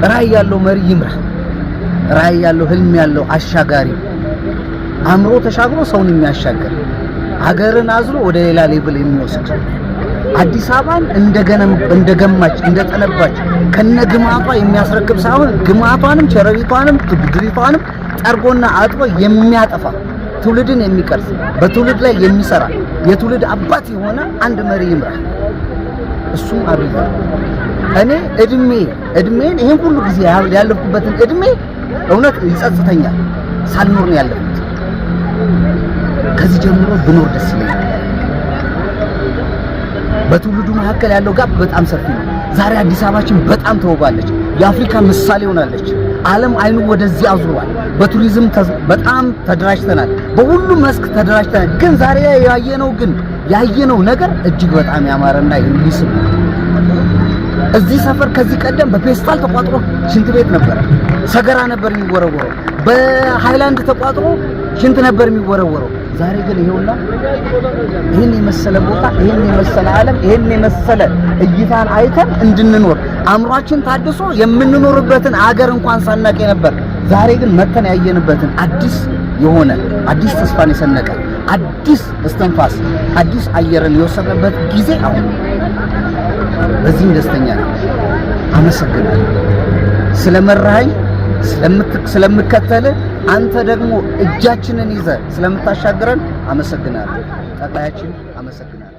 ራዕይ ያለው መሪ ይምራ። ራዕይ ያለው ህልም ያለው አሻጋሪ አምሮ ተሻግሮ ሰውን የሚያሻገር ሀገርን አዝሎ ወደ ሌላ ሌቭል የሚወስድ አዲስ አበባን እንደገማች እንደጠነባች ከነግማቷ የሚያስረክብ ሳይሆን ግማቷንም ቸረሪቷንም ድሪቷንም ጠርጎና አጥቦ የሚያጠፋ ትውልድን የሚቀርጽ በትውልድ ላይ የሚሰራ የትውልድ አባት የሆነ አንድ መሪ ይምራ። እሱም አብይ። እኔ እድሜን ይሄን ሁሉ ጊዜ ያለፍኩበትን እድሜ እውነት ይጸጽተኛል። ሳልኖር ነው ያለፍኩት። ከዚህ ጀምሮ ብኖር ደስ ይለኛል። በትውልዱ መካከል ያለው ጋፕ በጣም ሰፊ ነው። ዛሬ አዲስ አበባችን በጣም ተውባለች። የአፍሪካ ምሳሌ ሆናለች። ዓለም አይኑ ወደዚህ አዙሯል። በቱሪዝም በጣም ተደራጅተናል። በሁሉም መስክ ተደራጅተናል። ግን ዛሬ ያየነው ነገር እጅግ በጣም ያማረና የሚስብ ነው። እዚህ ሰፈር ከዚህ ቀደም በፔስታል ተቋጥሮ ሽንት ቤት ነበር፣ ሰገራ ነበር የሚወረወረው። በሃይላንድ ተቋጥሮ ሽንት ነበር የሚወረወረው። ዛሬ ግን ይሄውና ይሄን የመሰለ ቦታ፣ ይሄን የመሰለ ዓለም፣ ይሄን የመሰለ እይታን አይተን እንድንኖር አእምሯችን ታድሶ የምንኖርበትን አገር እንኳን ሳናቅ ነበር። ዛሬ ግን መተን ያየንበትን አዲስ ተስፋን የሰነቀ አዲስ እስትንፋስ አዲስ አየርን የወሰደበት ጊዜ አሁን። በዚህም ደስተኛ ነኝ። አመሰግናለሁ ስለመራኸኝ፣ ስለምከተል አንተ ደግሞ እጃችንን ይዘህ ስለምታሻግረን አመሰግናለሁ። ቀጣያችን አመሰግናለሁ።